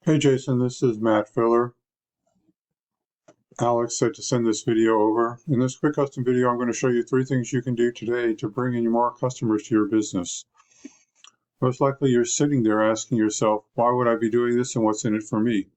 Hey Jason, this is Matt Filler. Alex said to send this video over. In this quick custom video, I'm going to show you 3 things you can do today to bring in more customers to your business. Most likely you're sitting there asking yourself, why would I be doing this and what's in it for me?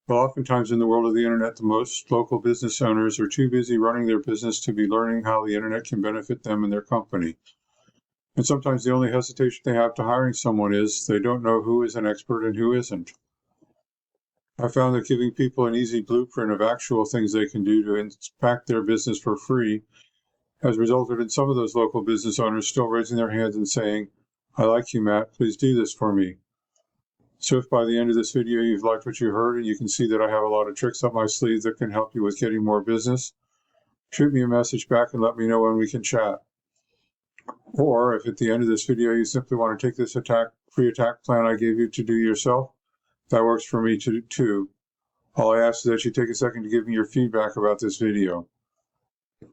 Well, oftentimes in the world of the internet, the most local business owners are too busy running their business to be learning how the internet can benefit them and their company. And sometimes the only hesitation they have to hiring someone is they don't know who is an expert and who isn't. I found that giving people an easy blueprint of actual things they can do to impact their business for free has resulted in some of those local business owners still raising their hands and saying, I like you, Matt, please do this for me. So if by the end of this video you've liked what you heard and you can see that I have a lot of tricks up my sleeve that can help you with getting more business, shoot me a message back and let me know when we can chat. Or if at the end of this video you simply want to take this free attack plan I gave you to do yourself, that works for me too. All I ask is that you take a second to give me your feedback about this video.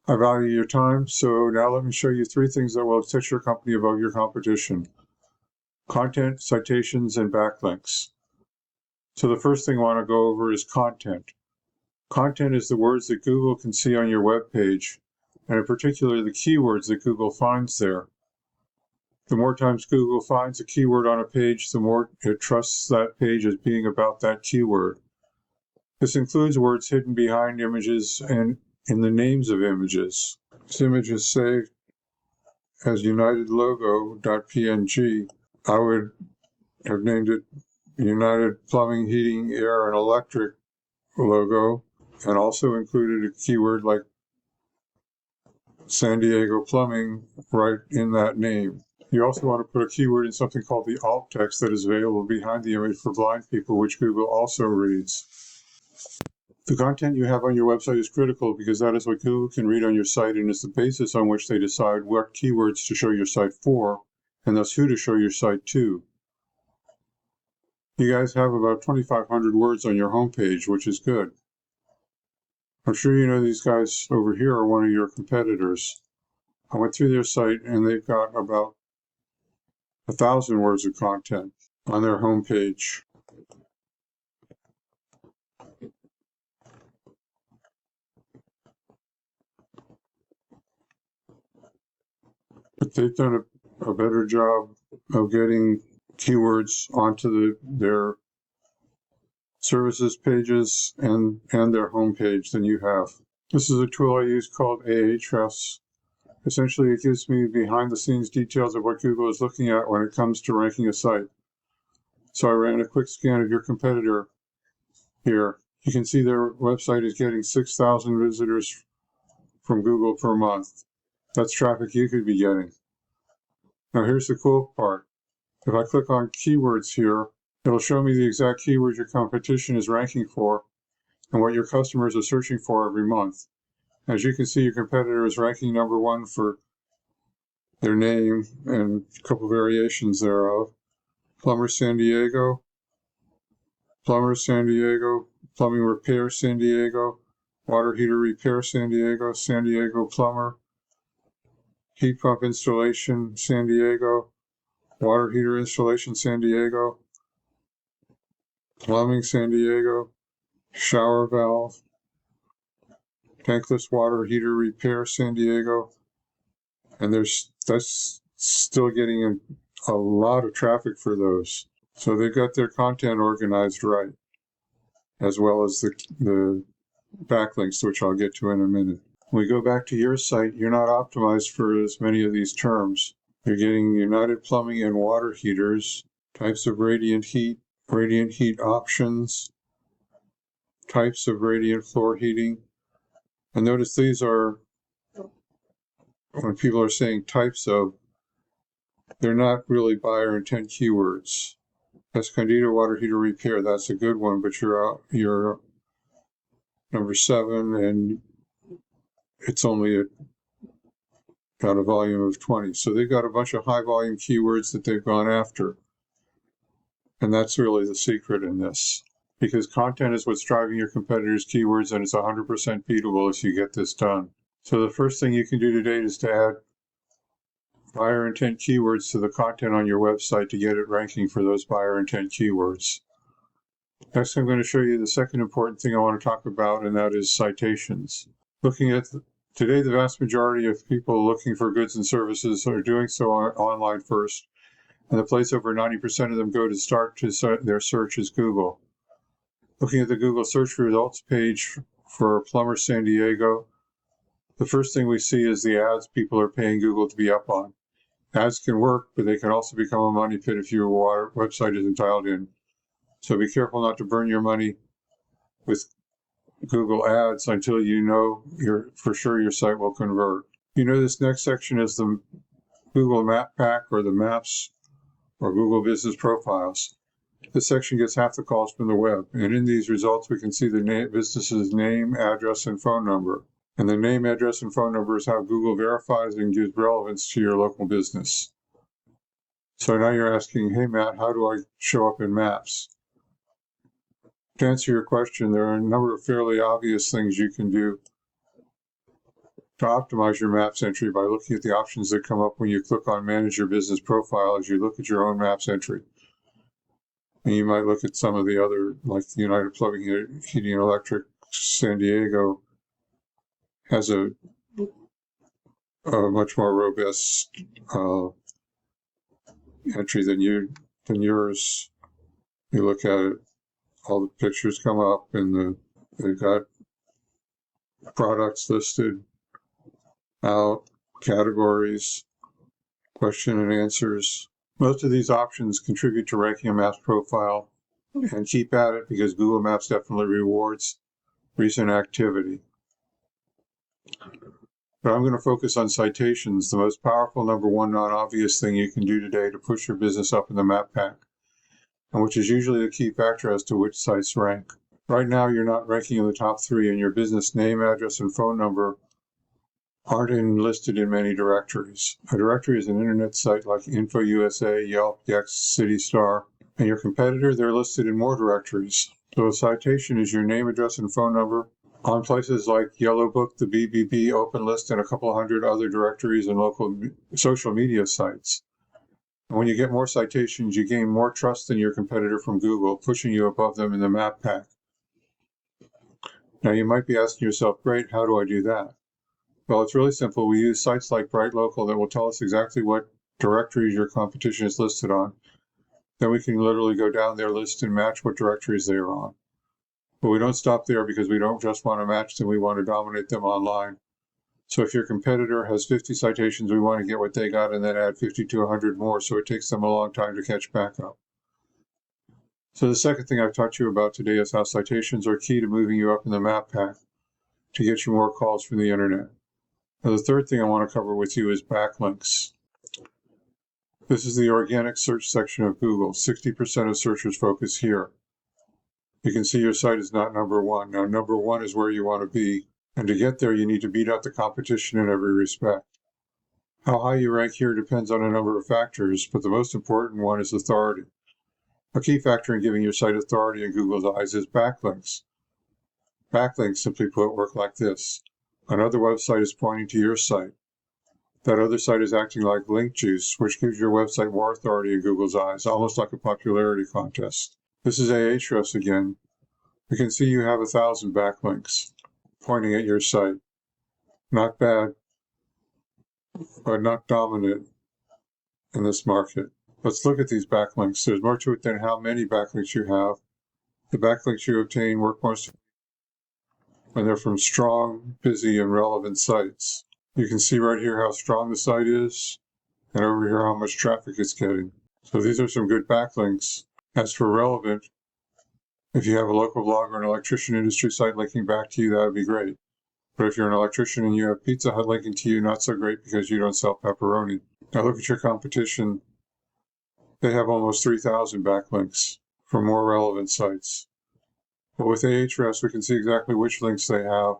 I value your time, so now let me show you 3 things that will set your company above your competition. Content, citations, and backlinks. So the first thing I want to go over is content. Content is the words that Google can see on your web page, and in particular the keywords that Google finds there. The more times Google finds a keyword on a page, the more it trusts that page as being about that keyword. This includes words hidden behind images and in the names of images. This image is saved as unitedlogo.png. I would have named it United Plumbing, Heating, Air, and Electric logo, and also included a keyword like San Diego Plumbing right in that name. You also want to put a keyword in something called the alt text that is available behind the image for blind people, which Google also reads. The content you have on your website is critical because that is what Google can read on your site and is the basis on which they decide what keywords to show your site for, and thus who to show your site to. You guys have about 2,500 words on your homepage, which is good. I'm sure you know these guys over here are one of your competitors. I went through their site and they've got about 1,000 words of content on their homepage. But they've done a better job of getting keywords onto their services pages and their homepage than you have. This is a tool I use called Ahrefs. Essentially, it gives me behind the scenes details of what Google is looking at when it comes to ranking a site. So I ran a quick scan of your competitor here. You can see their website is getting 6,000 visitors from Google per month. That's traffic you could be getting. Now here's the cool part. If I click on keywords here, it'll show me the exact keywords your competition is ranking for and what your customers are searching for every month. As you can see, your competitor is ranking number 1 for their name and a couple variations thereof. Plumber San Diego, Plumber San Diego, Plumbing Repair San Diego, Water Heater Repair San Diego, San Diego Plumber, Heat Pump Installation San Diego, Water Heater Installation San Diego, Plumbing San Diego, Shower Valve, Tankless Water Heater Repair San Diego, and that's still getting a lot of traffic for those. So they've got their content organized right, as well as the backlinks, which I'll get to in a minute. When we go back to your site, you're not optimized for as many of these terms. You're getting United Plumbing and Water Heaters, types of radiant heat options, types of radiant floor heating. And notice these are, when people are saying types of, they're not really buyer intent keywords. Escondido Water Heater Repair, that's a good one, but you're number 7 and it's only got a volume of 20. So they've got a bunch of high volume keywords that they've gone after. And that's really the secret in this, because content is what's driving your competitors' keywords, and it's 100% beatable if you get this done. So the first thing you can do today is to add buyer intent keywords to the content on your website to get it ranking for those buyer intent keywords. Next, I'm going to show you the second important thing I want to talk about, and that is citations. Today, the vast majority of people looking for goods and services are doing so online first, and the place over 90% of them go to start their search is Google. Looking at the Google search results page for Plumber San Diego, the first thing we see is the ads people are paying Google to be up on. Ads can work, but they can also become a money pit if your website isn't dialed in. So be careful not to burn your money with Google ads until you know for sure your site will convert. You know, this next section is the Google Map Pack or the Maps or Google Business Profiles. This section gets half the calls from the web, and in these results we can see the business's name, address, and phone number. And the name, address, and phone number is how Google verifies and gives relevance to your local business. So now you're asking, hey Matt, how do I show up in Maps? To answer your question, there are a number of fairly obvious things you can do to optimize your Maps entry by looking at the options that come up when you click on Manage Your Business Profile as you look at your own Maps entry. And you might look at some of the other, like the United Plumbing, Heating and Electric San Diego has a much more robust entry than yours. You look at it, all the pictures come up, and they've got products listed out, categories, question and answers. Most of these options contribute to ranking a Maps profile, and keep at it because Google Maps definitely rewards recent activity. But I'm going to focus on citations, the most powerful number one non-obvious thing you can do today to push your business up in the Map Pack, and which is usually the key factor as to which sites rank. Right now, you're not ranking in the top 3, and your business name, address, and phone number aren't listed in many directories. A directory is an internet site like InfoUSA, Yelp, Yext, CityStar, and your competitor, they're listed in more directories. So a citation is your name, address, and phone number on places like Yellowbook, the BBB, OpenList, and a couple hundred other directories and local social media sites. And when you get more citations, you gain more trust than your competitor from Google, pushing you above them in the Map Pack. Now you might be asking yourself, great, how do I do that? Well, it's really simple. We use sites like BrightLocal that will tell us exactly what directories your competition is listed on. Then we can literally go down their list and match what directories they are on. But we don't stop there because we don't just want to match them, we want to dominate them online. So if your competitor has 50 citations, we want to get what they got and then add 50 to 100 more, so it takes them a long time to catch back up. So the second thing I've taught you about today is how citations are key to moving you up in the Map Pack to get you more calls from the internet. Now the third thing I want to cover with you is backlinks. This is the organic search section of Google. 60% of searchers focus here. You can see your site is not number 1. Now, number 1 is where you want to be, and to get there, you need to beat out the competition in every respect. How high you rank here depends on a number of factors, but the most important one is authority. A key factor in giving your site authority in Google's eyes is backlinks. Backlinks, simply put, work like this. Another website is pointing to your site. That other site is acting like link juice, which gives your website more authority in Google's eyes, almost like a popularity contest. This is Ahrefs again. We can see you have 1,000 backlinks pointing at your site. Not bad, but not dominant in this market. Let's look at these backlinks. There's more to it than how many backlinks you have. The backlinks you obtain work most when they're from strong, busy, and relevant sites. You can see right here how strong the site is, and over here how much traffic it's getting. So these are some good backlinks. As for relevant, if you have a local blog or an electrician industry site linking back to you, that would be great. But if you're an electrician and you have Pizza Hut linking to you, not so great because you don't sell pepperoni. Now look at your competition. They have almost 3,000 backlinks from more relevant sites. But with Ahrefs, we can see exactly which links they have,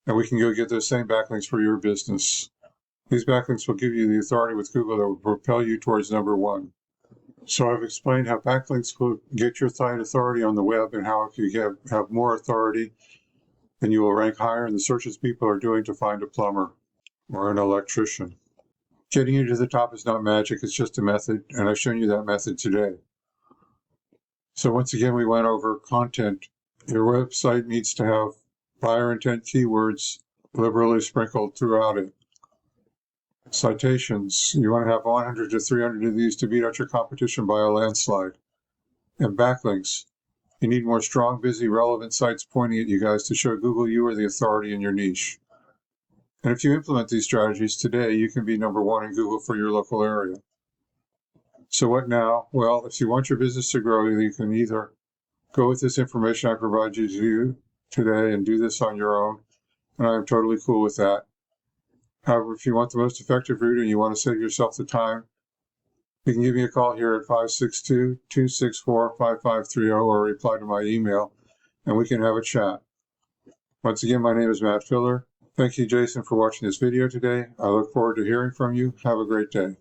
and we can go get those same backlinks for your business. These backlinks will give you the authority with Google that will propel you towards number 1. So I've explained how backlinks will get your site authority on the web, and how if you have more authority, then you will rank higher in the searches people are doing to find a plumber or an electrician. Getting you to the top is not magic, it's just a method, and I've shown you that method today. So once again, we went over content. Your website needs to have buyer intent keywords liberally sprinkled throughout it. Citations, you want to have 100 to 300 of these to beat out your competition by a landslide. And backlinks, you need more strong, busy, relevant sites pointing at you guys to show Google you are the authority in your niche. And if you implement these strategies today, you can be number one in Google for your local area. So what now? Well, if you want your business to grow, you can either go with this information I provide you today and do this on your own, and I'm totally cool with that. However, if you want the most effective route and you want to save yourself the time, you can give me a call here at 562-264-5530 or reply to my email, and we can have a chat. Once again, my name is Matt Filler. Thank you, Jason, for watching this video today. I look forward to hearing from you. Have a great day.